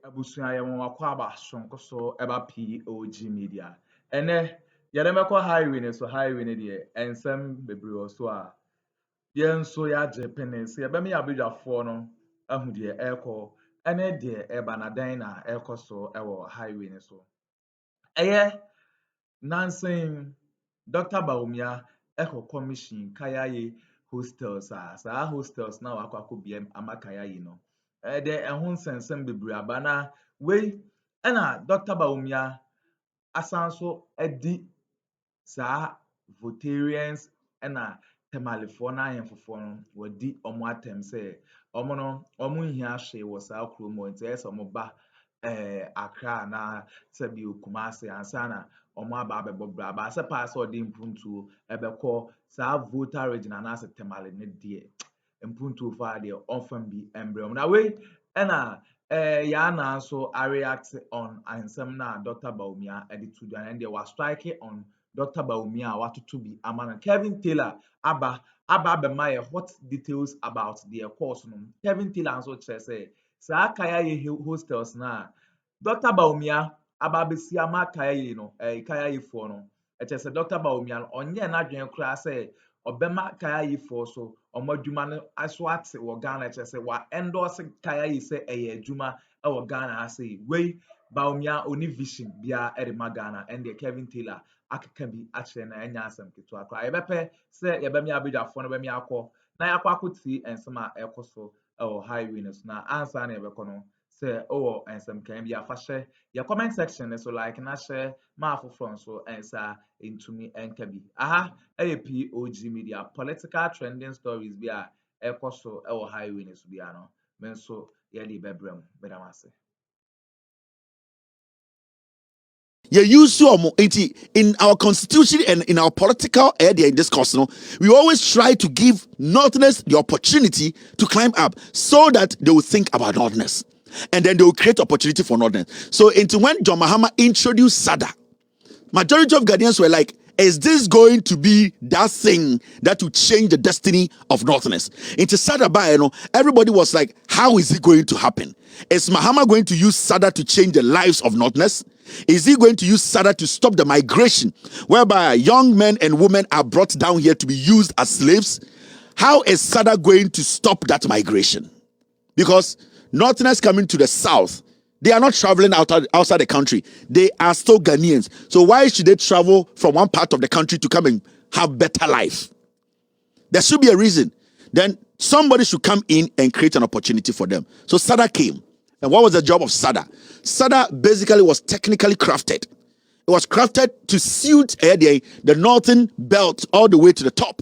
Abusua ya mo akwa ba sonko so eba POG Media. Ene ya dem ekọ highway ne so highway ne de ensem bebre so a ye nso ya Japanese ya be me abedwafo no ahu de ekọ ene de eba na dan na ekọ so ewo highway ne so. Eye Nansen Dr. Bawumia ekọ commission Kayayee hostels sa hostels na wakọ biem ama Kayayee no. De ehun nsensem bebre aba na we na Dr. Bawumia asanso edi sa votarians na temalifo na ahemfofo no wadi omo atem se omo no omo nhia hwe wo sa Akroma nti ese omo ba Accra na sebi Kumasi ansa na omo aba abebobra aba se pa se odi mpuntu ebekọ sa voter region na se temale ne de mpuntu fa de often be embryo na we na ya na so I react on ansem na Dr. Bawumia editu and they were striking on Dr. Bawumia what to be amana Kevin Taylor aba be my what details about their course no Kevin Taylor also say sa Kayayee hostels na Dr. Bawumia aba be si ama Kayayee no Kayayee for no say Dr. Bawumia onye na dwen kra say obema Kayayee for so omadwuma no aso ate wo Ghana say wa endorse Kayayee say eye adwuma e wo Ghana ase we Bawumia oni vision bia e de Ghana and the Kevin Taylor akeka bi akere na enya asem keto akra yebepe say yebemi abedwafo no bemi akọ na yakọ akoti ensem a ekoso e wo highway no so na answer na yebekọ no say oh ensem kan bi afahye your comment section so like na share ma afoforo so ensa intumi enkabi aha POG Media political trending stories bi a ekoso e wo highway no so bia no men so ye di bebrem bedamase. In our constitution and in our political area in this course, we always try to give Northerners the opportunity to climb up so that they will think about Northerners. And then they will create opportunity for Northerners. So when John Mahama introduced SADA, majority of Ghanaians were like, is this going to be that thing that will change the destiny of Northerners? Into SADA, everybody was like, how is it going to happen? Is Mahama going to use SADA to change the lives of Northerners? Is he going to use SADA to stop the migration whereby young men and women are brought down here to be used as slaves? How is SADA going to stop that migration? Because Northerners coming to the south, they are not traveling outside the country. They are still Ghanaians. So why should they travel from one part of the country to come and have better life? There should be a reason. Then somebody should come in and create an opportunity for them. So SADA came. And what was the job of SADA? SADA basically was technically crafted. It was crafted to suit the northern belt all the way to the top,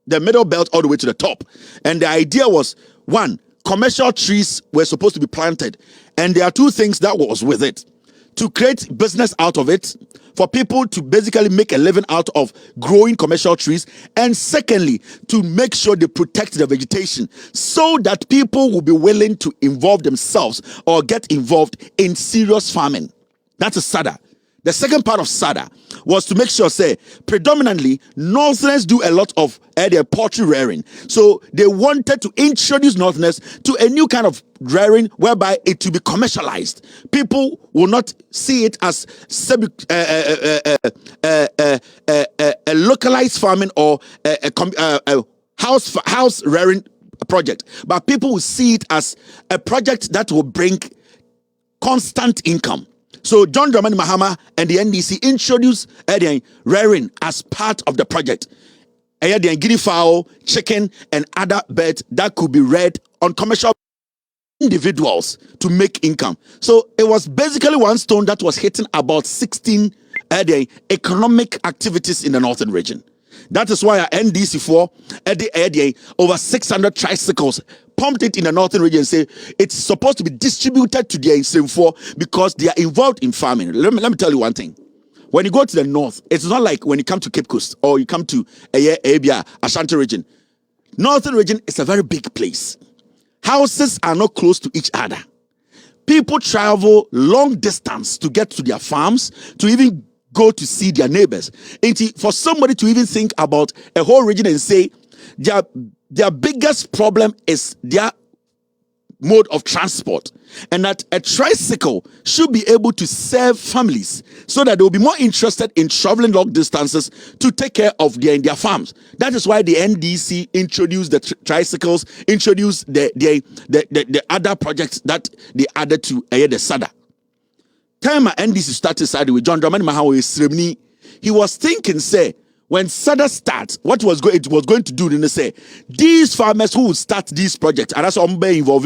the middle belt all the way to the top. And the idea was, one, commercial trees were supposed to be planted. And there are two things that was with it. To create business out of it, for people to basically make a living out of growing commercial trees. And secondly, to make sure they protect the vegetation so that people will be willing to involve themselves or get involved in serious farming. That's a SADA. The second part of SADA was to make sure, predominantly, Northerners do a lot of their poultry rearing. So they wanted to introduce Northerners to a new kind of rearing whereby it will be commercialized. People will not see it as a localized farming or a house rearing project, but people will see it as a project that will bring constant income. So John Dramani Mahama and the NDC introduced rearing as part of the project. Guinea fowl, chicken, and other birds that could be reared on commercial individuals to make income. So it was basically one stone that was hitting about 16 economic activities in the northern region. That is why our NDC4 over 600 tricycles pumped it in the northern region and say it's supposed to be distributed to their NDC4 because they are involved in farming. Let me tell you one thing. When you go to the north, it's not like when you come to Cape Coast or you come to Abia, Ashanti region. Northern region is a very big place. Houses are not close to each other. People travel long distance to get to their farms, to even go to see their neighbors. And for somebody to even think about a whole region and say their biggest problem is their mode of transport. and that a tricycle should be able to serve families so that they will be more interested in traveling long distances to take care of their farms. That is why the NDC introduced the tricycles, introduced the other projects that they added to the SADA. Time NDC started with John Dramani Mahama, he was thinking, say, when SADA starts, it was going to do, then they say, these farmers who will start these projects, and that's involved,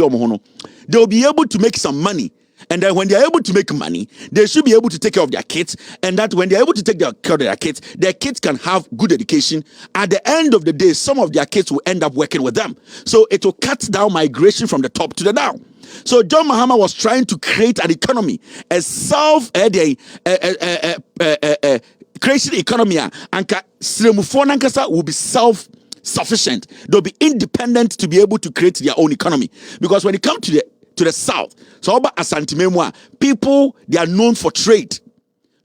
they will be able to make some money. And then when they are able to make money, they should be able to take care of their kids. And that when they are able to take care of their kids can have good education. At the end of the day, some of their kids will end up working with them. So it will cut down migration from the top to the down. So John Mahama was trying to create an economy, a creation economy, and Siremufo will be self-sufficient. They'll be independent to be able to create their own economy. Because when it comes to the south, so about Asante Memwa, people, they are known for trade.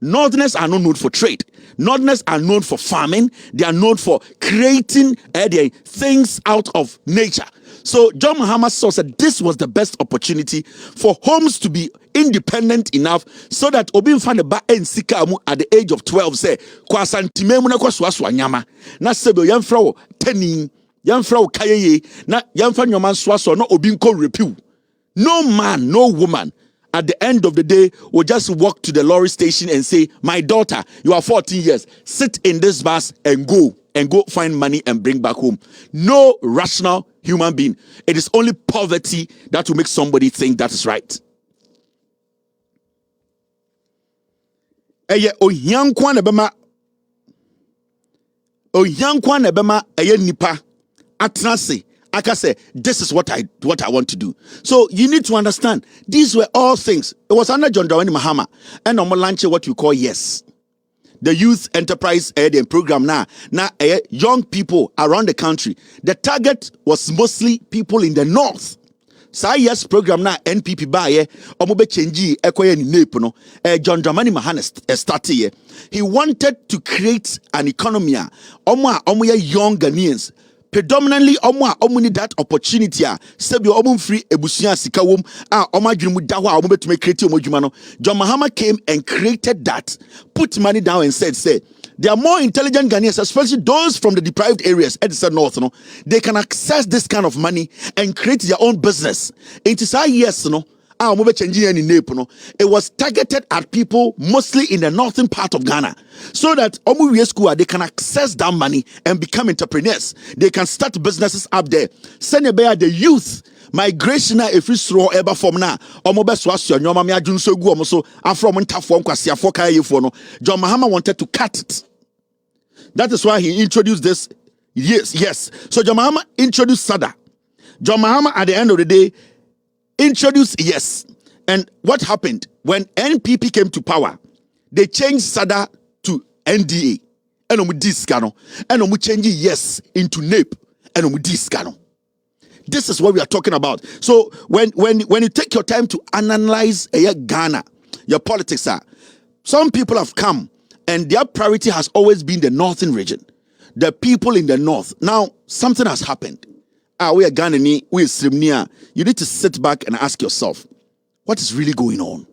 Northerners are not known for trade. Northerners are known for farming. They are known for creating things out of nature. So John Mahama saw that this was the best opportunity for homes to be independent enough so that Obin Faneba and Sikamu at the age of 12 say, Kwasantimemu na kwaswa nyama. Na sebo yamfra tenin, yamfra Kayayee, na yamfra nyoman swaswa no Obinko repeal. No man, no woman at the end of the day will just walk to the lorry station and say, my daughter, you are 14 years, sit in this bus and go find money and bring back home. No rational human being. It is only poverty that will make somebody think that is right. Eye ohyankwa na bema eye nipa atrase aka say this is what I want to do. So you need to understand these were all things. It was under John Dramani Mahama and on launch what you call YES. The youth enterprise program now young people around the country. The target was mostly people in the north. So yes program now NPP ba omobe change ekoye ni nape no John Dramani Mahama started. He wanted to create an economy omo young Ghanaians. Predominantly omo need that opportunity sebi omo free ebusia sika wom omo adwene da ho omo betume create omo dwuma no. John Mahama came and created that, put money down and said there are more intelligent Ghanaians, especially those from the deprived areas at the north, they can access this kind of money and create their own business. It is it was targeted at people mostly in the northern part of Ghana, so that they can access that money and become entrepreneurs. They can start businesses up there. Send the youth migration if we throw ever from now. John Mahama wanted to cut it. That is why he introduced this. Yes. So John Mahama introduced SADA. John Mahama at the end of the day introduced YES. And what happened when NPP came to power? They changed SADA to NDA. And we discano. And we changed YES into NAPE. And we discano. This is what we are talking about. So when you take your time to analyze Ghana, your politics some people have come and their priority has always been the northern region. The people in the north. Now, something has happened. We are Ghanaian, we are Srimnia. You need to sit back and ask yourself, what is really going on?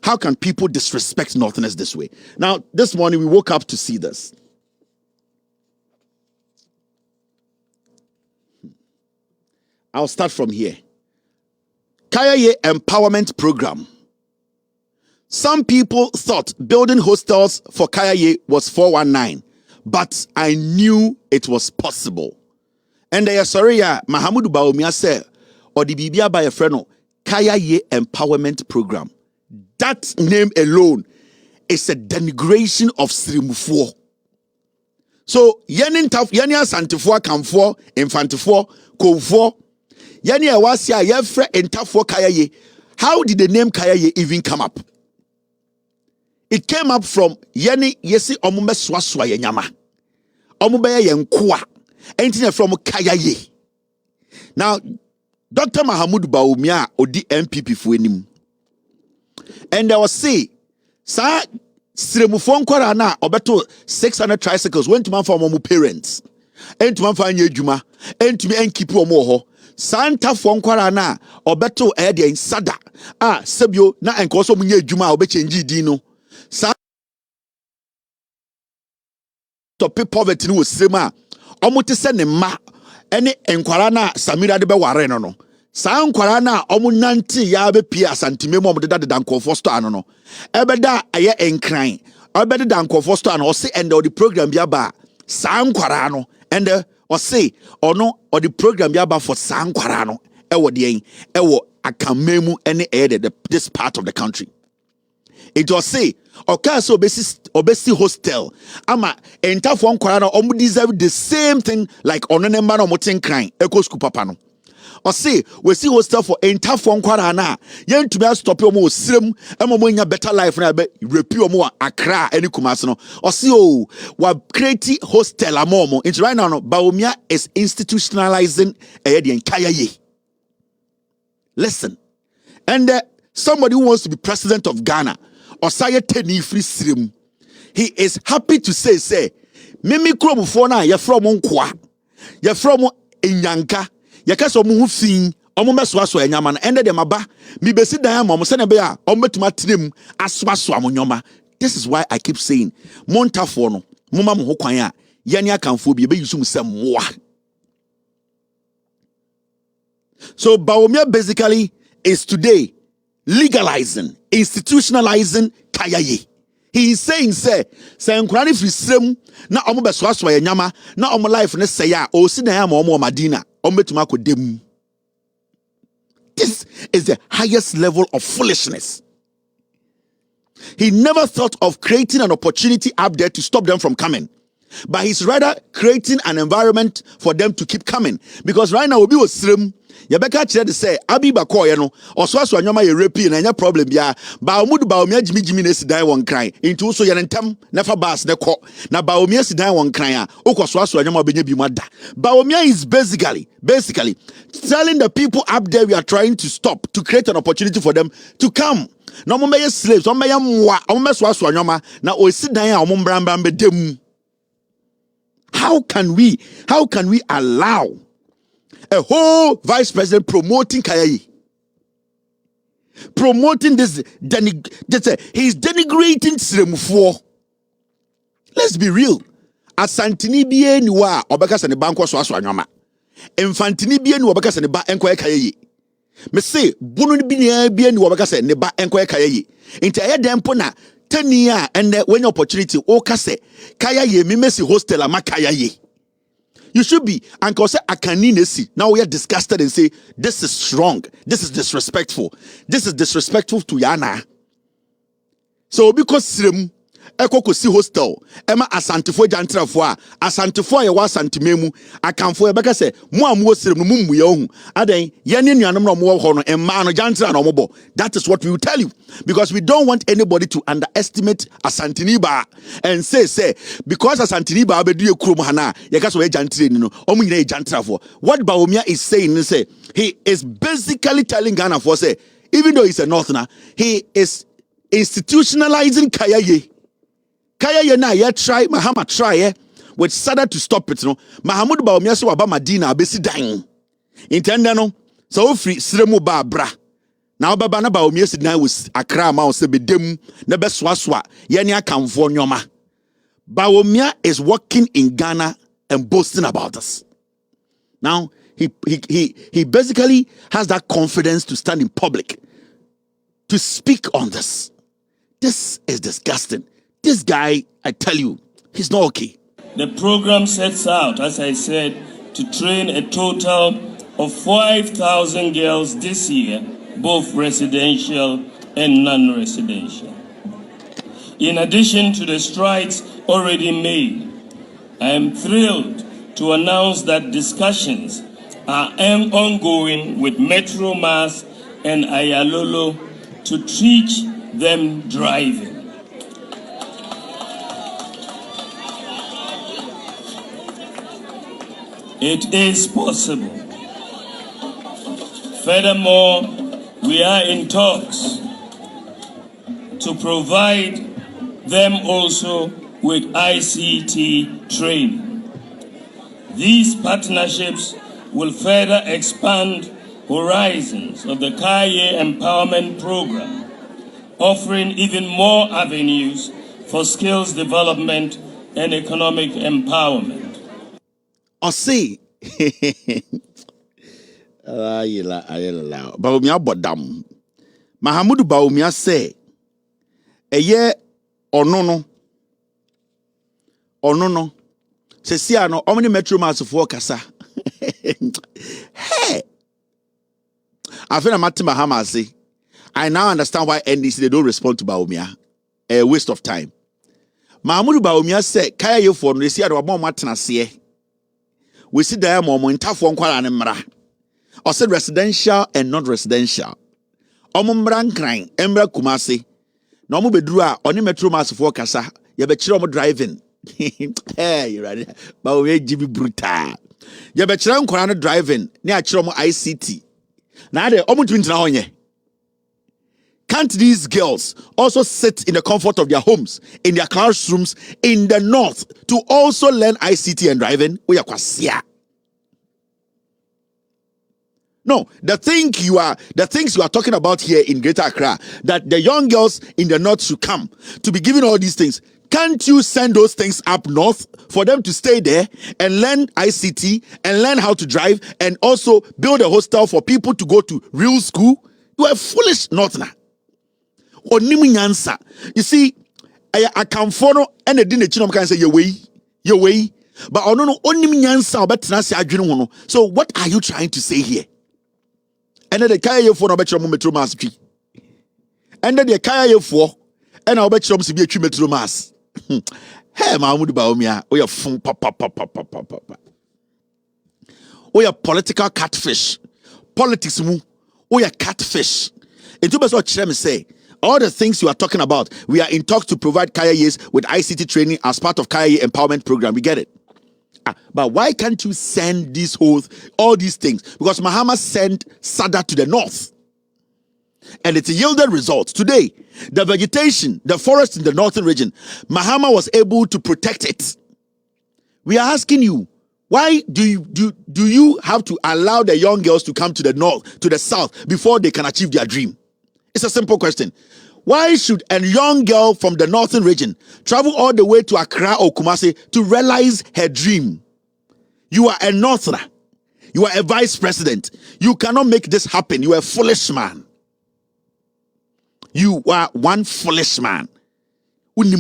How can people disrespect Northerners this way? Now, this morning we woke up to see this. I'll start from here. Kayayee Empowerment Program. Some people thought building hostels for Kayayee was 419, but I knew it was possible. And they are sorry, Mahamudu Bawumia said, or the Bibia by a friend, Kayayee Empowerment Program. That name alone is a denigration of Siremufo. So, Yenia Santifua Kamfo, Infantifo, Kovfo, Yenia Wasia, Yefre, and Tafo Kayayee. How did the name Kayayee even come up? It came up from Yeni Yesi Omume Swaswa Yenyama. Omube Yenkwa. Anything from Kayayee. Now, Dr. Mahamudu Bawumia odi NPP fuenim. And they will say, Sa Siremufo nkwara na obeto 600 tricycles went to man for omo parents. And to man for anye dwuma, and to me enkipu omo ho. Santa Fonquara na obeto in SADA. Sebio na enkoso munye juma obechenji dino. Sa topic poverty no sema. Omote se ne ma ene enkwara na Samira de be ware no. Sa enkwara na omo nanti ya be pia santime mo de da nkofo sto ano no. Ebeda aye enkran. Obede da nkofo sto ano o se end the program bia ba. Sa enkwara no and or say or no or the program yaba for Sankwarano ewo de ewo akamemu any this part of the country. It was say so obesi hostel ama entafo nkwara no deserve the same thing like ononemba no moten kran eko school papa no. Or say we see hostel for entafo nkwara na yentumi stop omo osrem emomo nya better life na be repi omo Accra any Kumasi no. Or see we create hostel amomo. It's right now no Bawumia is institutionalizing Kayayee. Listen. And somebody who wants to be president of Ghana or say teni free srim, he is happy to say mimi krom for na ye from nkwa ye from enyanka ye ka so mu fin omo meso aso enyama na ende de maba mi besi dan am se ne be a omo betuma trem aso amonyoma. This is why I keep saying montafo no moma mo ho kwan a ye ne akanfo bi be yusum se moa. So Bawumia basically is today legalizing, institutionalizing Kayayee. He is saying, say nkurani fi srem na omo beso aso nyama na omo life ne say ya o si na ya omo madina omo betuma kodem. This is the highest level of foolishness. He never thought of creating an opportunity up there to stop them from coming. But he's rather creating an environment for them to keep coming. Because right now, Obi was slim. Yabeka chere de say abi ba ko ye no oso anyoma ye repi na nya problem bia Bawumia jimi na sidan won kran into so ye ntem never bas ne ko na Bawumia sidan won kran a okoso anyoma benya bi mada. Bawumia is basically telling the people up there we are trying to stop to create an opportunity for them to come. Na mo meye slaves, o meye mwa, o meso anyoma na o sidan a o mbran be dem. How can we allow a whole vice president promoting Kayayee? Promoting this he's denigrating Sremufo. Let's be real. Asantini bie ni wa obeka se ne banko so anyoma. Infantini bie ni obeka se ne ba enko Kayayee. Me say bunu bi ni obeka se ne ba enko Kayayee. Nti aye dempo na 10 years and when opportunity kase Kayayee me mesi hostel ama Kayayee. You should be uncle say akaninesi. Now we are disgusted and say this is wrong. This is disrespectful. This is disrespectful to Yana. So because Srim Eko si hostel Emma asantifo jantrafo a asantifo ye wa santimemu akanfo e beka se mo amuo Srim no mummu ye ohu adan ye ne nuanom no mo ho no emma no jantra no mo bo. That is what we will tell you, because we don't want anybody to underestimate asantini ba and say because asantini ba be do ekuro mo hana ye ka so ye jantre ni no omu nyina ye jantrafo. What Bawumia is saying is say he is basically telling Ghana for say even though he's a northerner, he is institutionalizing Kayayee. Kayayee na ye try Mahama try with SADA to stop it no. Mahamud Bawumia so aba Madina abesi dan. Intenda no so free sremu ba bra. Na baba na Bawumia si dan with Akroma o se bedem na be soasoa ye ne akamfo nyoma. Bawumia is working in Ghana and boasting about us. Now he basically has that confidence to stand in public to speak on this. This is disgusting. This guy, I tell you, he's not okay. The program sets out, as I said, to train a total of 5,000 girls this year, both residential and non-residential. In addition to the strides already made, I am thrilled to announce that discussions are ongoing with Metro Mass and Ayalolo to teach them driving. It is possible. Furthermore, we are in talks to provide them also with ICT training. These partnerships will further expand horizons of the Kayayee Empowerment Program, offering even more avenues for skills development and economic empowerment. I see. Bawumia bodam. Mahamudu Bawumia say, eye onono. Se siya no, omni metro mass of kasa. Hey. I feel I'm at Mahama say, I now understand why NDC they don't respond to Bawumia. A waste of time. Mahamudu Bawumia say, Kayayee for no siya do abon matena se. We see there mo intafo nkwara ne mra. Or said residential and not residential. Omumra nkran, embra kumase. No mo bedru a oni metro mass for kasa. Ye be kire omo driving. Hey, you ready? Bawumia GB brutal. Ye be kire nkwara no driving. Ne a kire omo ICT. Na de omo twin na onye. Can't these girls also sit in the comfort of their homes, in their classrooms, in the north, to also learn ICT and driving? No, the things you are talking about here in Greater Accra, that the young girls in the north should come to be given all these things. Can't you send those things up north for them to stay there and learn ICT and learn how to drive and also build a hostel for people to go to real school? You are foolish northerner. You see, I can follow and the dinner chinom can say your way. But I don't know only nyansa but so what are you trying to say here? And then the Kayayee for no better metro mass tree. And then the Kayayee for and I'll bet you to be a metro mass. Hey, Mahmoud Bawumia, we are fun papa. We are political catfish. Politics mu, we are catfish. And to be what Chem say. All the things you are talking about, we are in talks to provide Kayayees with ICT training as part of Kayayee Empowerment Program. We get it. But why can't you send all these things? Because Mahama sent SADA to the north. And it yielded results. Today, the vegetation, the forest in the northern region, Mahama was able to protect it. We are asking you, why do you have to allow the young girls to come to the north, to the south, before they can achieve their dream? It's a simple question. Why should a young girl from the northern region travel all the way to Accra or Kumasi to realize her dream? You are a northerner. You are a vice president. You cannot make this happen. You are a foolish man. You are one foolish man. Take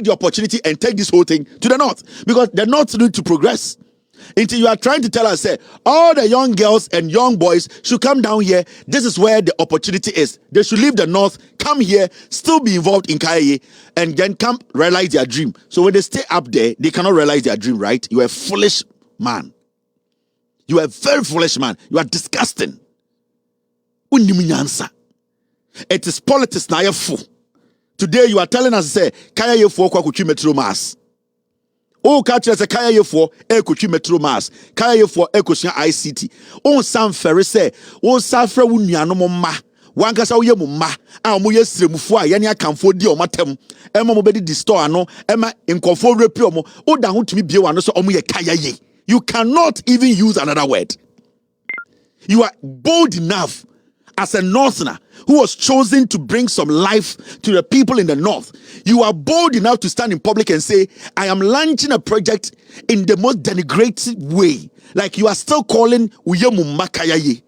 the opportunity and take this whole thing to the north, because the north need to progress. Until you are trying to tell us, say, all the young girls and young boys should come down here. This is where the opportunity is. They should leave the north, come here, still be involved in Kayayee, and then come realize their dream. So when they stay up there, they cannot realize their dream, right? You are a foolish man. You are a very foolish man. You are disgusting. It is politics now. You're fool. Today you are telling us, say, Kayayee for Kwakuchi Metro Mass. Oh, catch us a Kayayee for Ekuchi Metro Mass. Kayayee for Ekuchi ICT. Oh, Sam Ferry say, oh, Safra Wunyano Ma. One casa ye mumma, a moye sremufua, yani akamfo di omatem, Emma mobedi di store no, Emma in conform repiomo, oh, down to me be one so omuye Kayayee. You cannot even use another word. You are bold enough as a northerner who was chosen to bring some life to the people in the north. You are bold enough to stand in public and say, I am launching a project in the most denigrating way. Like you are still calling Uyemu Kayayee.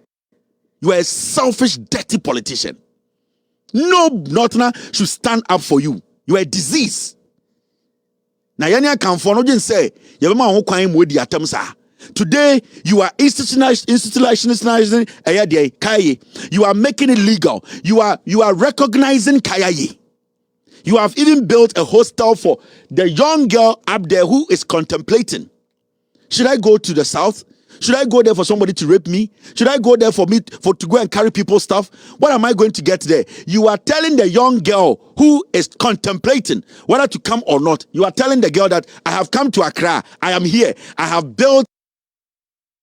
You are a selfish, dirty politician. No northerner should stand up for you. You are a disease. Now, Yanya Kamfono say, Yabama Hokwaim with the Atamsa. Today, you are institutionalizing Kayayee. You are making it legal. You are recognizing Kayayee. You have even built a hostel for the young girl up there who is contemplating. Should I go to the south? Should I go there for somebody to rape me? Should I go there to go and carry people's stuff? What am I going to get there? You are telling the young girl who is contemplating whether to come or not. You are telling the girl that I have come to Accra. I am here. I have built.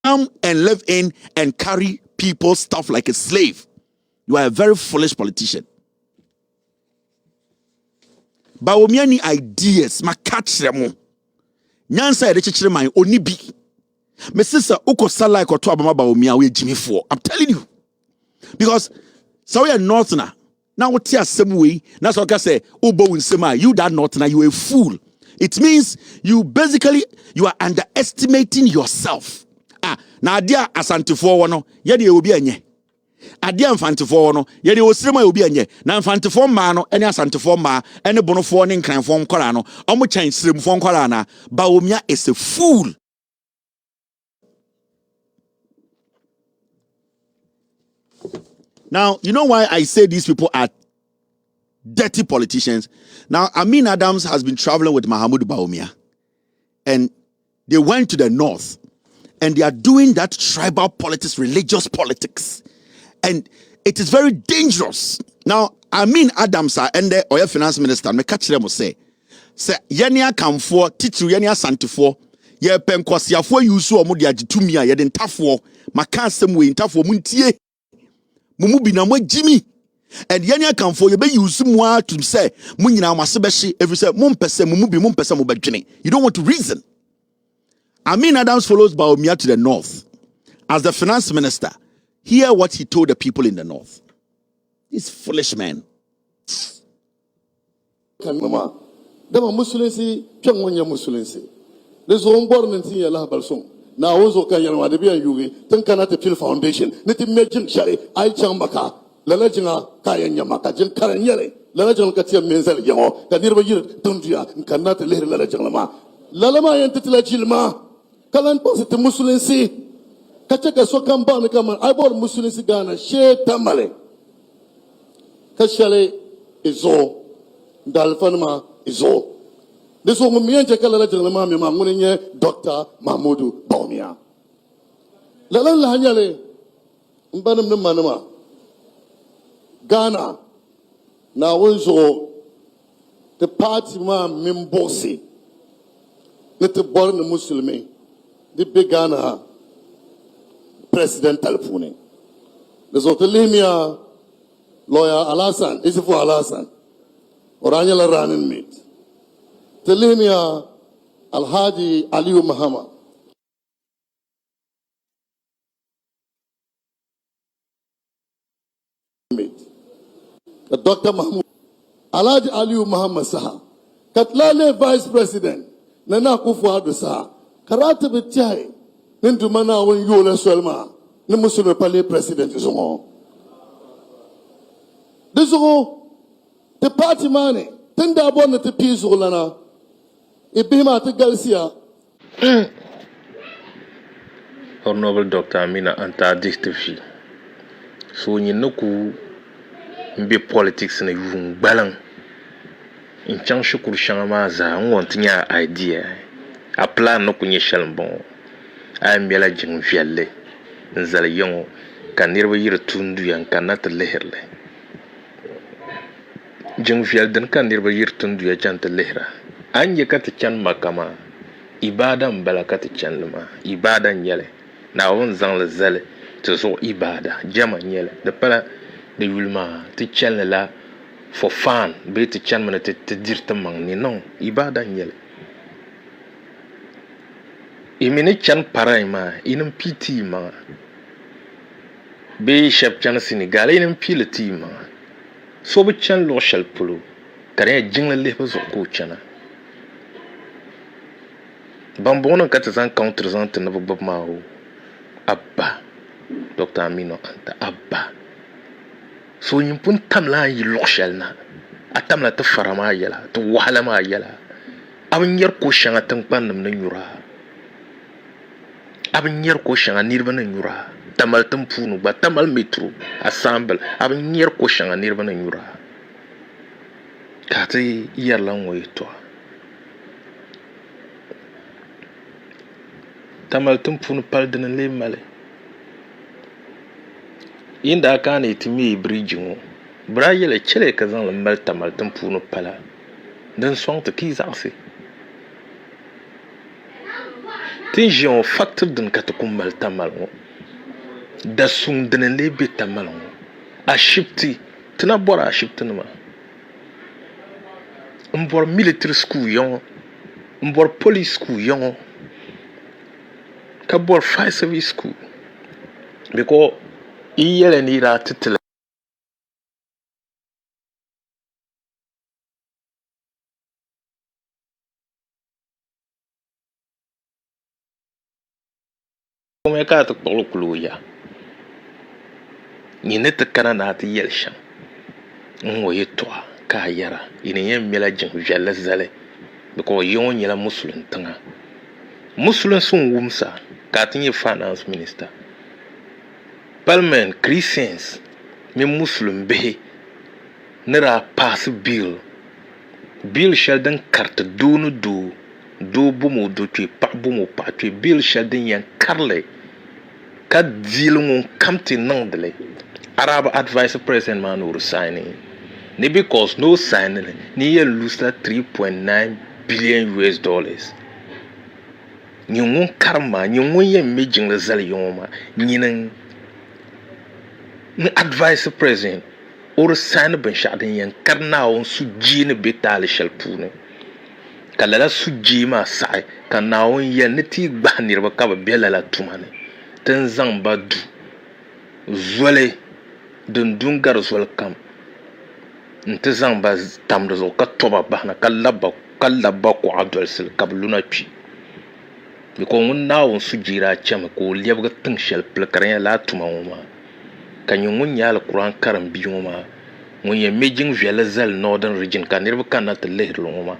Come and live in and carry people's stuff like a slave. You are a very foolish politician. Bawumia ni ideas ma catch them. Nyansa e de chichire man oni bi. My sister, uko sala ko to abama Bawumia we Jimmy for. I'm telling you. Because so we are Northerner. Now what here same way. That's what I say. Ubo Winsema, you that Northerner, you a fool. It means you are underestimating yourself. Na adia asantifo wono, ye de obi anye. Adia mfantifo no, ye de osirema obi anye. Na mfantifo ma no, ene asantifo ma, ene bonofo ne nkranfo nkora no, omo chan siremfo nkora na. Bawumia is a fool. Now, you know why I say these people are dirty politicians? Now, Amin Adams has been traveling with Mahmoud Bawumia, and they went to the north, and they are doing that tribal politics, religious politics, and it is very dangerous. Now, Amin Adams and the oil finance minister, me catch them say yenia kamfo titru yenia santifo ye penkwasiafo yusu omo de agitumi a ye de ntafo maka asem we ntafo muntie mumu bi na mo jimi and yenia kamfo ye be yusu mu atum say munyina amase be hye every say mumpese mumu bi mumpese mo bedwene. You don't want to reason. Amin Adams follows Bawumia to the north as the finance minister. Hear what he told the people in the north. This foolish man. Dama musulinsi changwanya musulinsi. Lezo ngor nti yala balsong. Na wozo ka yalwa de biya yugi tankana te fil foundation. Niti mejin shari ai chambaka. Lala jinga kaya nyamaka jin karanyele. Lala jinga katia menzel yango. Kadirba yir tunduya nkana te lehre lala jinga ma. Lala ma yente tila jilma. Kalan pose te musulinsi. Kachaka so kamba ne kama ai bor musulinsi gana she tamale. Kashale izo dalfanma izo. This one me and Jakala Jelama, Mamunia, Dr. Mahmoud Bawumia. Lalan Hanyale, Mbanam Manama, Ghana, now also the party ma Mimbosi, not the born Muslim, the big Ghana president telephone. There's Otelimia lawyer Alasan, is for Alasan, or Anyala running mate. Telimia Alhaji Aliyu Mahama. The Dr. Mahmoud Alhaji Aliyu Mahama Saha. Katlale Vice President Nana Akuffo Addo Saha. Karate Betiai Nindumana when Yola Swelma Nimusul Pale President is on. This is all the party money. Tenda bonnet the peace Olana. Honorable Dr. Amina anta dictafi. So you know be politics na yung balang. In chang shukuru shangama za ngontinya idea. A plan no kunye shalmbon. Ay mbela jeng viale. Nzala yongo kanirwa yira tundu yang kanata leherle. Jeng vial dan kanirwa yira tundu ya janta lehra. Anje kati chan makama ibada mbala kati chan luma ibada nyele na on zang le zele te zo ibada jama nyele de pala de yulma te chan la for fun be te chan mana te dirta mang ni non ibada nyele imene chan parai ma inum piti ma be shep chan Senegal inum pilati ma so be chan lo shal pulu kare jingle le zo ko chana Bambona katazan counterzant na Bob Mao Abba Dr. Amino anta Abba so yimpun tamla yi loshel na atamla ta farama yala ta wahala ma yala abin yar ko shanga tanpan nam nan yura abin yar ko shanga nirba nan yura tamal tampunu ba tamal metro assemble abin yar ko shanga nirba nan yura ka ta yar lan waito tamal tumpunu paldana le male inda aka ne timi bridging bra yele chele kazan le mal tamal tumpunu pala dan swang te kizase tinjon factor dan katakum mal tamal da sum dan le be tamal a shifti tana bora a shifti ma mbor military school yon mbor police school yon ka bor fire service school because iyele ni ra titila kuma ka ta kulu ya ni ne ta kana na ta yelshan wo yitwa ka yara ina yen mela jin jalla zale because yon yela muslim tanga muslim sun wumsa ka tin ye finance minister parliament christians me muslim be nira pass bill sheldon carte do bumo do twe pa bumo pa twe bill sheldon yan karle ka deal ngon kamti nangdele arab advice president man or signing ni because no signing ni ye lose 3.9 billion US dollars ni ngon karma ni ngon ye mejing le zal yoma ni nan ni advice president or sign ben shadin yan karna on suji ne betal shelpune kala la suji ma sai kana on ye ne ti gbanir ba ka ba bela la tumane tan zang badu zole dungar zol kam nti zang ba tamdo zo ka toba bahna kallaba ko adol sil kabluna pi biko ngun nawo sujira chama ko lebga tin shel plakran la tuma ma kanyu ngun yal quran karam bi ma ngun ye mejing vela zal northern region kanirba kanat lehlo ma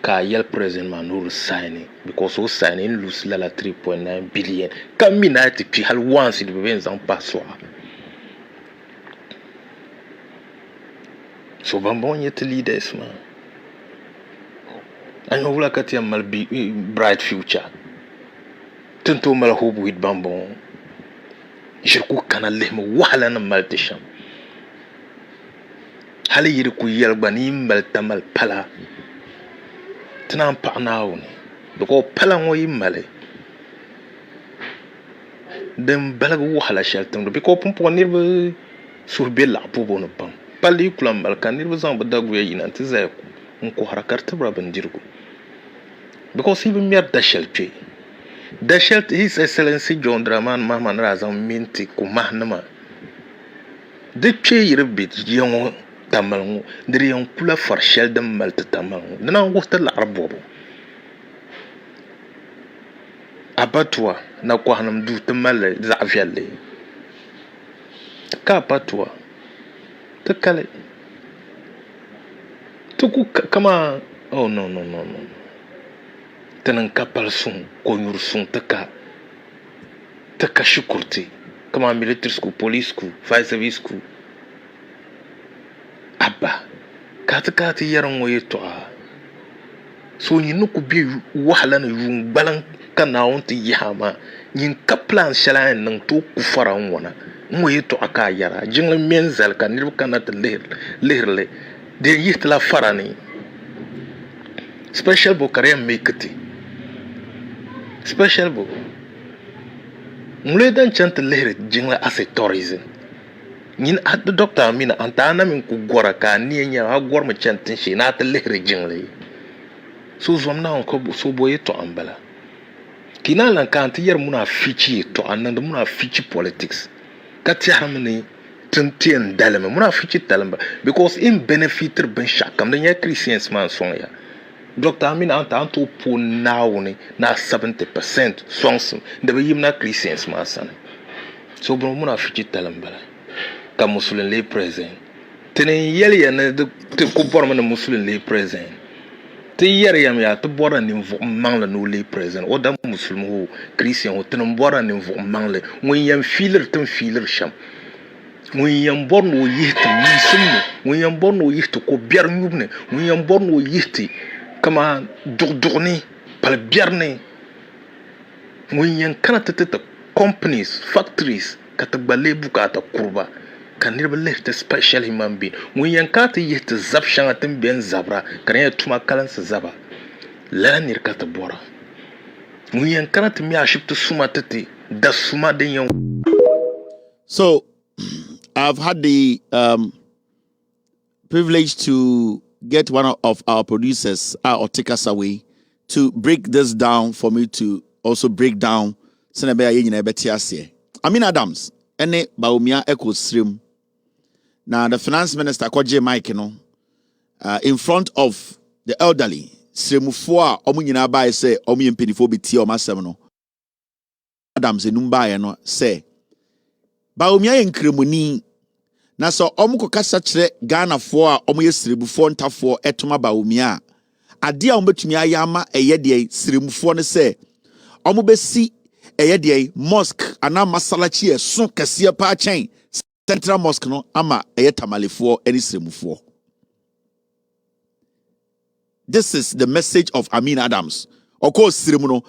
ka yel president manur signing because so signing lose la 3.9 billion kaminati pi hal once de ben zang paswa so bambon yet leaders man anyo wula kati mal bright future tento mal hobu with bambon jirku kana lehma wala na maltisham hali yiri ku yel gbani mal tamal pala tanan pa naawni ko pala ngoy male dem balagu wala sheltam ko pompo nirbe sur bella pobo no pam pali kulam balkan nirbe zan badagu yina tizay ko harakarta braban dirgo because even mere dashelpe dashelt his excellency John Draman Mahama razan minti ku mahnama de che yirbit yongo tamalngo ndiri yon kula farshel dem malta tamalngo dana ngosta la arbobo abatwa na ko hanam du tamal za afialle ka patwa to kale to ku kama oh no tanan kapal sun ko nyur sun taka shukurti kama military school police school fire service school abba kata yaran waye to so yin ku bi wahala na yun balan kana wonti yama yin kaplan shalan nan to ku faran wana waye to aka yara jingla menzal kan nirbu kana ta lehrle de yitla farani special bo kare mekati special bo mule dan chanta lehre jingla ase tourism nin Addo doctor mina antana min ku gora ka niya ha gor ma chantin shi na ta lehre jingle so zom na ko so boye to ambala kina lan kan ti yar muna fici to annan muna fici politics ka ti hamni tintien dalama muna fici talamba because in benefiter ben shakam da ya christians man son ya doctor amina anta to po nawni na 70% songs da bayim na christians man san so bro muna fici talamba ka muslim le present tene yel ya na de ko borma na muslim le present te yer yam ya te bora ni vo mangle no le present o da muslim ho christian ho tene bora ni vo mangle won yam filer sham won yam borno yiti muslim won yam borno yiti ko biar nyubne won yam borno yiti kama dugni pal biarne won yan kana tete companies factories kata bale bukata kurba kan nirba left special human being mun yanka ta yi ta zabshan atin biyan zabra kan ya tuma kalan sa zaba la nirka ta bora mun yanka ta mi aship ta suma tati da suma den yan. So I've had the privilege to get one of our producers or take us away to break this down for me to also break down sene be ye nyina beti ase. Amin Adams ene Bawumia eko stream. Now the finance minister kwaje Mike in front of the elderly sremufo a omu nyina bae se omu yempedifo beti o masem no. Adams enum bae no se Bawumia ye nkremuni na so omu kokasa kire Ghana fo a omu ye srebufo ntafo etoma Bawumia ade a ombetumi ayama eye de sremufo ne se omu besi eye de mosque ana masalachi eso kese pa chen central mosque no ama eye tamalefo eni sremufo. This is the message of Amin Adams. Of course, sremuno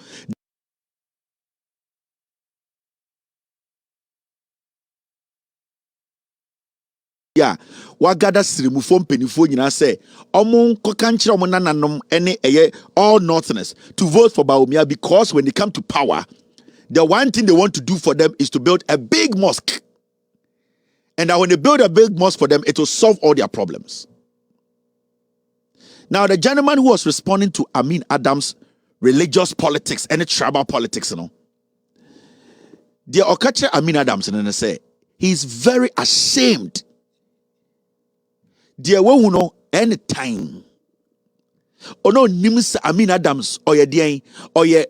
yeah, wagada sremufo mpenifo nyina say omo kokanchira omo nananom ene eye all northerners to vote for Bawumia because when they come to power, the one thing they want to do for them is to build a big mosque. And that when they build a big mosque for them, it will solve all their problems. Now, the gentleman who was responding to Amin Adams' religious politics and tribal politics, the Okache Amin Adams, and they say he's very ashamed. Dear one who know anytime. Oh no, nims Amin Adams or ye dien or ye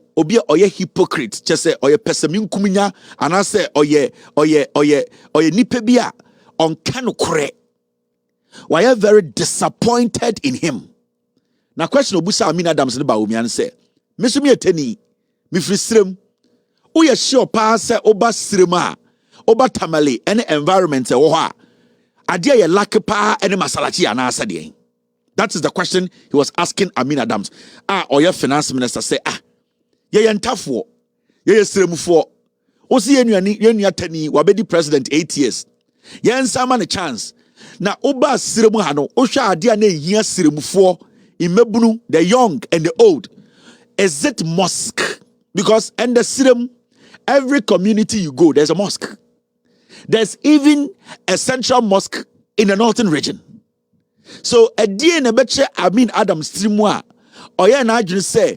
hypocrite, just say or ye pesamin kuminya, and I say or ye nipebia on kanukre. Why are very disappointed in him? Now question obusa Amin Adams ne Bawumia say, "Mesumi eteni, mi frisrem. O ye sure pa say oba srema, oba tamale any environment e wo ha. Ade ye lack pa any masalachi anasa de." That is the question he was asking Amin Adams. Or your finance minister say, ye ntafo, ye sremufo. Osi ye tani wabedi president 8 years. Ye nsama ne chance. Na oba sremu hano, osha ade na ehia sremufo. Imebunu, the young and the old. Is it mosque? Because in the Sirem, every community you go, there's a mosque. There's even a central mosque in the northern region. So a day in a beche Amin Adams Trimwa, or ya na just say,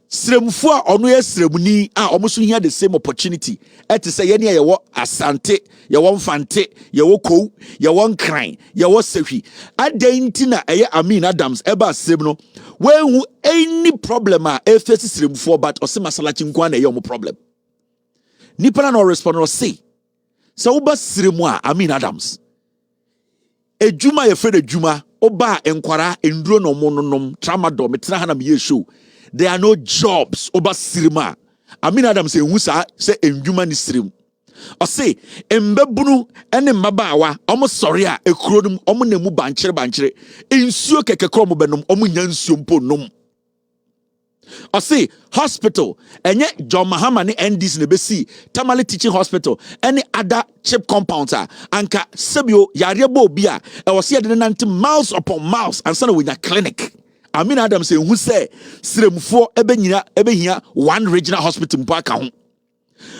Sremfua or no Sremuni are almost here the same opportunity. Et to say any wa asante, ya won fante, ya woko, ya won crying, ya was sefi. At the intina Amin Adams eba Sremno, where who any problem are faces Sremfua but or Simasalachin Kwana yomo problem. Nipana no respond or say. So uba Sremwa Amin Adams. E Juma ye fede Juma, oba enkwara endro no mononom, tramadol, metrahana miye show. There are no jobs over Sirima. Amin Adams say Wusa say enjuma ni Sirim. Or say embebunu ene mabawa almost sorry a ekrodum omo nemu banchere ensuo keke kromo benum omo nyansuo mpo nom. Or say hospital enye John Mahama ni NDC ne besi Tamale Teaching Hospital any other cheap compounds anka sebio yare bo bia e wo se de 90 miles upon miles and sana with a clinic. Amin Adams say who say sremfo ebehia one regional hospital mpo aka ho.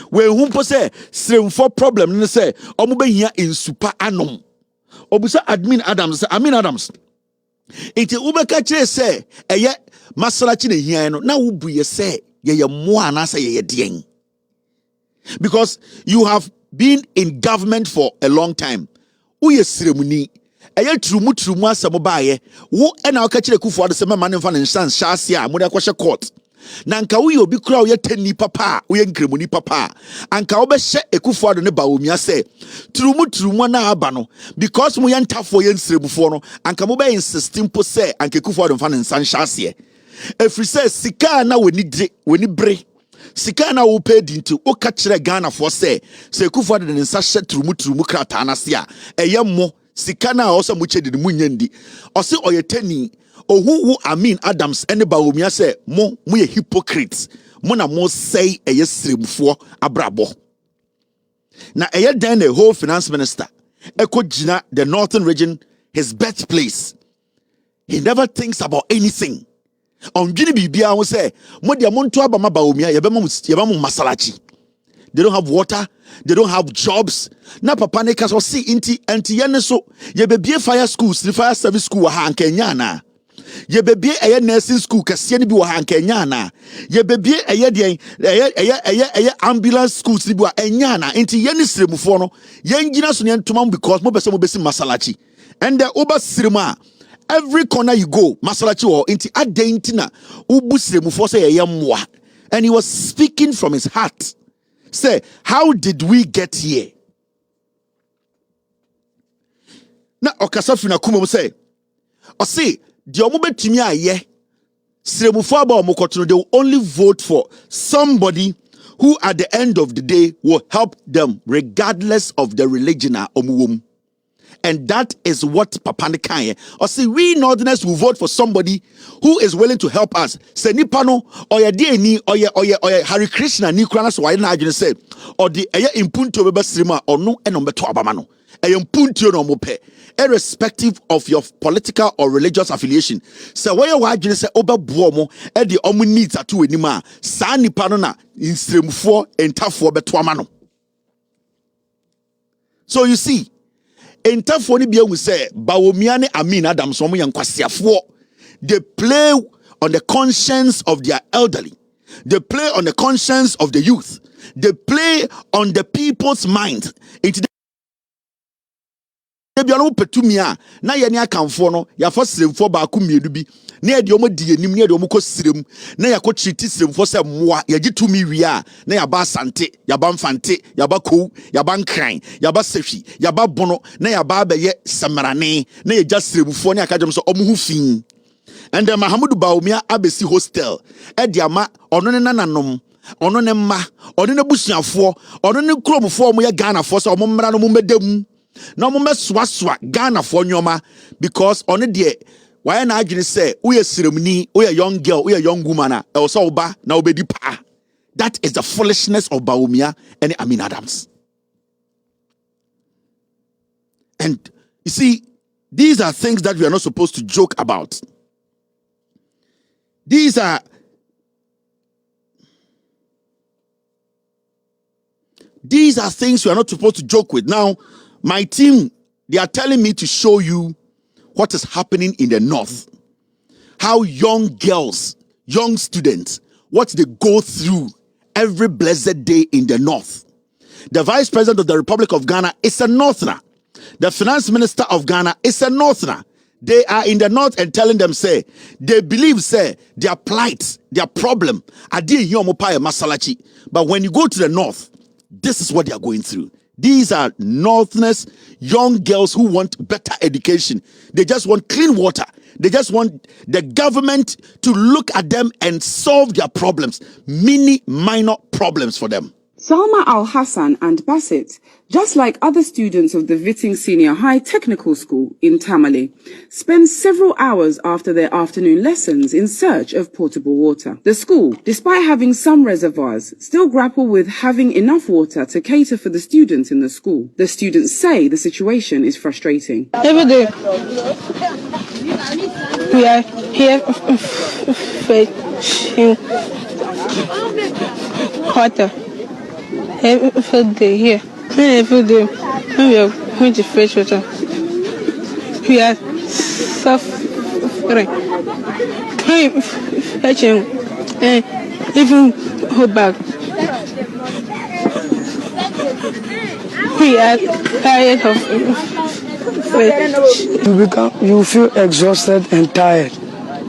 We who po say sremfo problem ne say omo behia in super anom. Obusa Amin Adams say Amin Adams iti ubeka kire say eye masalachi ne hia no na wubuye say ye mo anasa ye den. Because you have been in government for a long time. Uye sremuni eye trumu asemo baaye wo na okachire Akuffo ade sema man mfa ne nsan hyase a mo de akwhye court na nka wo ye obi kura wo ye tani papa wo ye nkremuni papa anka wo be hye Akuffo ade ne Bawumia se trumu na aba no because mo ye ntafo ye nsremufo no anka mo be insisting po se anka Akuffo ade mfa ne nsan hyase efri se sika na weni bre sika na wo pay dinto o ka kire Ghana for se Akuffo ade ne nsa hye trumu krata na se a eye mo sikana also muche de munyandi ose oyetani ohu Amin Adams ene Bawumia say mo ye hypocrites mo na mo say eye sremfo abrabo na eye den the whole finance minister ekogina the northern region his birthplace. He never thinks about anything on gini bibia wo say mo de mo nto aba ma Bawumia yeba mo masalachi. They don't have water. They don't have jobs. Na papa ne kaso see inti yene so ye be fire schools, the fire service school ha Kenya na. Ye bebie eye nursing school kese ni bi wo ha nkenya na. Ye bebie eye den eye ambulance schools ni bi wa enya na. Enti ye ni siremufo no ye ngina so ne ntoma because mo bese mo besi masalachi. And the oba sirema every corner you go masalachi wo enti adentina ubu siremufo say ye mwa. And he was speaking from his heart. Say, how did we get here? Na okasafi na kuma say, or say, the omubetimi aye, siremufo aba omokotono, they will only vote for somebody who at the end of the day will help them regardless of the religion omuwom. And that is what Papa Nekanye. Or see, we Northerners will vote for somebody who is willing to help us. Say nipano or ya DNI or ya Hare Krishna ni krana so why na adwene say or the eya impunto beba sirima or no enombeto abamano. Eya impunto no mope. Irrespective of your political or religious affiliation. So why you adwene say oba buomo e the omu needs atu enima. Sa nipano na insiremufo entafo beto amano. So you see, entafo ni bia hu say Bawumia&NPP so mo yankwasiafo. They play on the conscience of their elderly. They play on the conscience of the youth. They play on the people's mind. Into the biano petumia na ye ne akamfo no ya fo siremfo ba ku miedu bi na ye de omo di enim na ye de omo ko sirem na ya ko triti siremfo se moa ya gitumi wia na ya ba asante ya ba mfante ya ba ko ya ba nkran ya ba sehwi ya ba bono na ya ba ye samarane na ye ja siremfo ne akadem so omo hu fin. And then Mahamudu Bawumia abesi hostel ediama ono ne nananom ono ne mma ono ne busuafo ono ne kromfo omo ye Ghana fo so omo mmra no mo medam na mo meswaswa Ghana fo nyoma because ono de why na adwene say uye siremni uye young girl uye young woman e wo so oba na obedi pa. That is the foolishness of Bawumia&NPP Adams. And you see, these are things that we are not supposed to joke about. These are things we are not supposed to joke with. Now, my team, they are telling me to show you what is happening in the north. How young girls, young students, what they go through every blessed day in the north. The Vice President of the Republic of Ghana is a northerner. The Finance Minister of Ghana is a northerner. They are in the north and telling them, say, they believe, say, their plight, their problem, masalachi. But when you go to the north, this is what they are going through. These are northerners, young girls who want better education. They just want clean water. They just want the government to look at them and solve their problems, many minor problems for them. Salma Al-Hassan and Bassett, just like other students of the Vitting Senior High Technical School in Tamale, spend several hours after their afternoon lessons in search of potable water. The school, despite having some reservoirs, still grapple with having enough water to cater for the students in the school. The students say the situation is frustrating. Every day, we are here fetching water. Every day here. Every day when we are going to fetch water, we are suffering. When we fetching and even hold back, we are tired of fetch. You feel exhausted and tired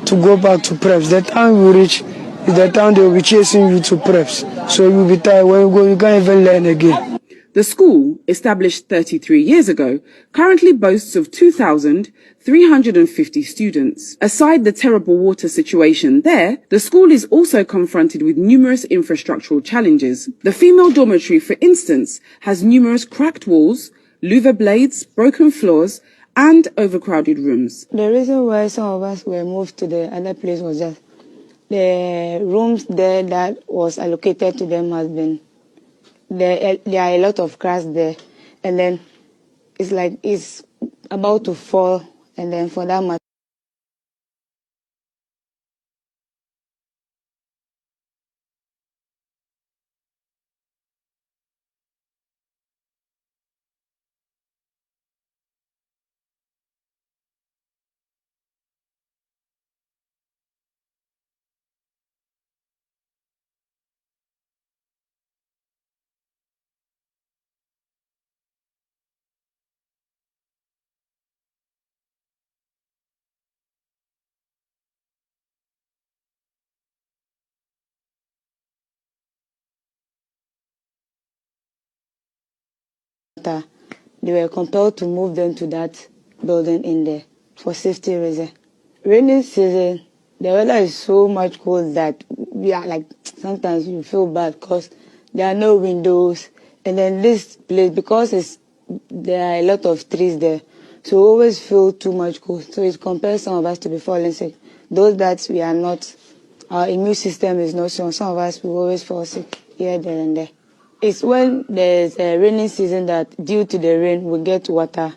to go back to preps. The time you reach is the time they will be chasing you to preps. So you will be tired. When you go, you can't even learn again. The school, established 33 years ago, currently boasts of 2,350 students. Aside the terrible water situation there, the school is also confronted with numerous infrastructural challenges. The female dormitory, for instance, has numerous cracked walls, louver blades, broken floors, and overcrowded rooms. The reason why some of us were moved to the other place was just the rooms there that was allocated to them has been, there are a lot of cracks there, and then it's like it's about to fall, and then for that matter, water, they were compelled to move them to that building in there for safety reasons. Rainy season, the weather is so much cold that we are like, sometimes you feel bad because there are no windows. And then this place, because there are a lot of trees there, so we always feel too much cold. So it compels some of us to be falling sick. Those that we are not, our immune system is not strong. Some of us will always fall sick here, there, and there. It's when there's a rainy season that due to the rain, we get water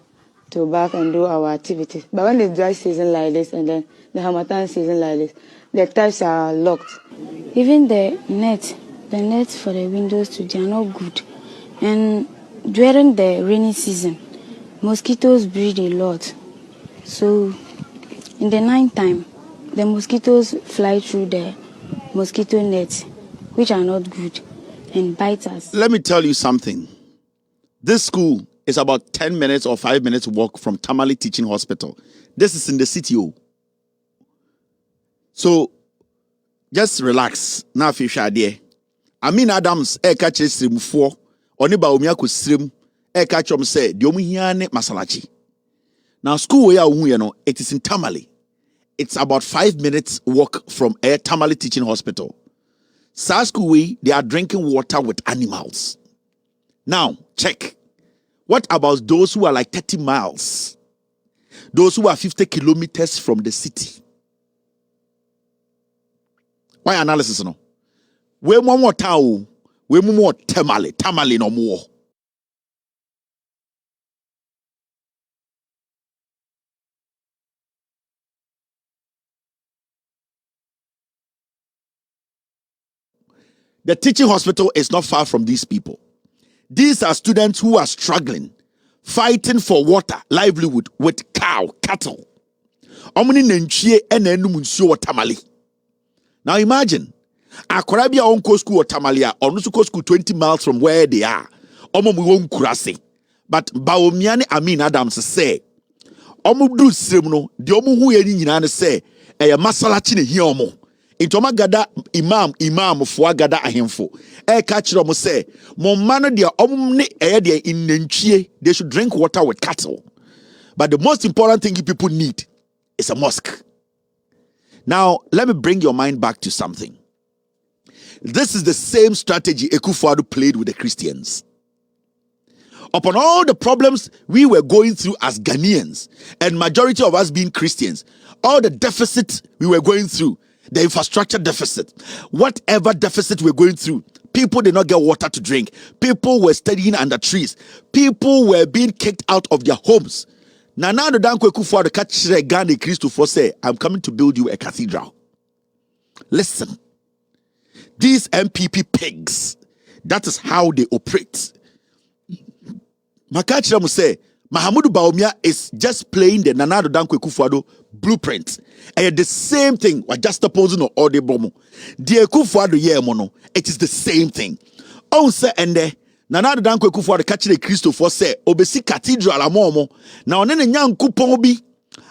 to bath and do our activities. But when it's dry season like this and then the Harmattan season like this, the taps are locked. Even the nets for the windows too, they are not good. And during the rainy season, mosquitoes breed a lot. So in the night time, the mosquitoes fly through the mosquito nets, which are not good, and bite us. Let me tell you something. This school is about 10 minutes or 5 minutes walk from Tamale Teaching Hospital. This is in the city. So just relax. Now if you there. Adams catch stream 4. Oni Bawumia ku stream catch say the omuhiane masalachi. Now school where it is in Tamale. It's about 5 minutes walk from Tamale Teaching Hospital. School they are drinking water with animals. Now check. What about those who are like 30 miles? Those who are 50 kilometers from the city? Why analysis no? We more town, we more Tamale no more. The teaching hospital is not far from these people. These are students who are struggling, fighting for water, livelihood with cattle. Now imagine, Akroma on school or Tamalia, or no school 20 miles from where they are. But Bawumia&NPP Adams say, do srimno, the omu hu yeni say, masalachi ne hiyomo. Intoma gada imam fo gada ahemfo catch them say mo man dia omne dia in nchie, they should drink water with cattle. But the most important thing people need is a mosque. Now let me bring your mind back to something. This is the same strategy Akuffo played with the Christians. Upon all the problems we were going through as Ghanaians, and majority of us being Christians, all the deficits we were going through, the infrastructure deficit, whatever deficit we're going through, people did not get water to drink. People were studying under trees. People were being kicked out of their homes. Now the Akuffo the catch Ghana Christopher say, I'm coming to build you a cathedral. Listen, these MPP pigs, that is how they operate. Makachira say, Bawumia is just playing the Nana Akuffo blueprint. And the same thing, we just opposing or the bomo. The Akuffo mono, it is the same thing. Say and the Nana Akuffo the catch the Christopher say, Obesi cathedral amomo. Now nene nyankopon bi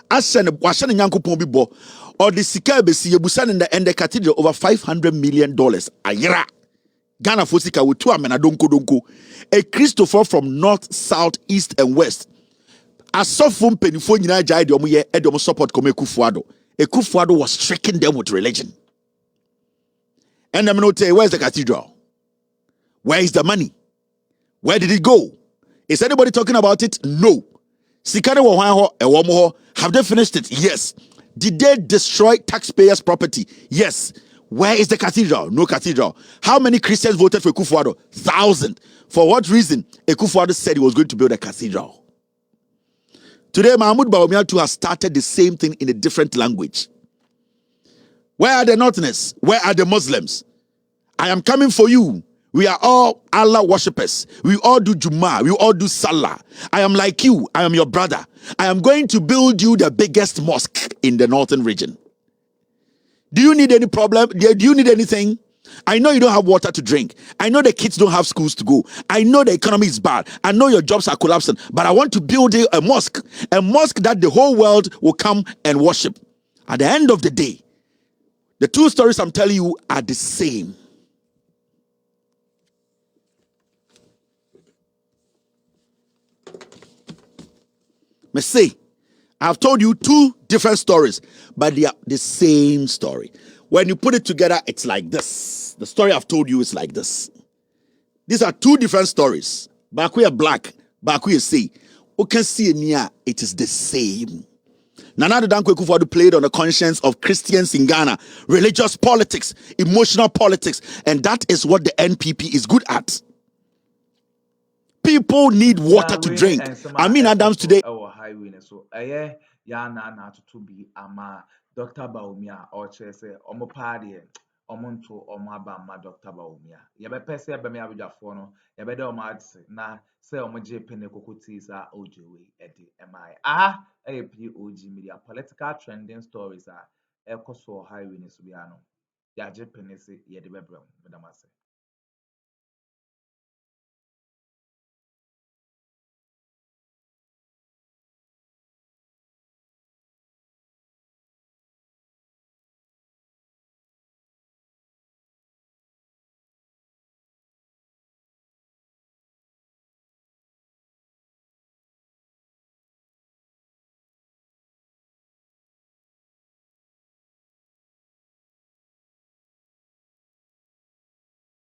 asene wahye nyankopon bi bo or the sika besi yebusan and the cathedral over $500 million ayera. Ghana Fosika with 2 amena donko. A Christopher from north, south, east, and west. As Sofum Penifo Nina Jai Domuye Edomo support Kome Akuffo. Akuffo was striking them with religion. And I'm not tell you, where's the cathedral? Where is the money? Where did it go? Is anybody talking about it? No. Sikane Wahanho Ewomoho. Have they finished it? Yes. Did they destroy taxpayers' property? Yes. Where is the cathedral? No cathedral. How many Christians voted for Akuffo? 1,000. For what reason? Akuffo said he was going to build a cathedral. Today, Bawumia has started the same thing in a different language. Where are the Northerners? Where are the Muslims? I am coming for you. We are all Allah worshippers. We all do Jummah. We all do Salah. I am like you. I am your brother. I am going to build you the biggest mosque in the northern region. Do you need any problem? Do you need anything? I know you don't have water to drink. I know the kids don't have schools to go. I know the economy is bad. I know your jobs are collapsing. But I want to build a mosque that the whole world will come and worship. At the end of the day, the two stories I'm telling you are the same. Me say, I've told you two different stories, but they are the same story. When you put it together, it's like this. The story I've told you is like this. These are two different stories. Baku is black, Baku is say. You can see it is the same. Nana Dankwa Akufo played on the conscience of Christians in Ghana, religious politics, emotional politics, and that is what the NPP is good at. People need water to drink. Adams today. Highway so na to be ama Dr. Bawumia or say omo party omonto omo abama Dr. Bawumia. Yebe pese be me abujafo no yebe de omo adse na say omo je pene kokoti sa ojewe edi emai. POG Media political trending stories ekoso highway so biano. Ya je pene se yede bebrem medamase.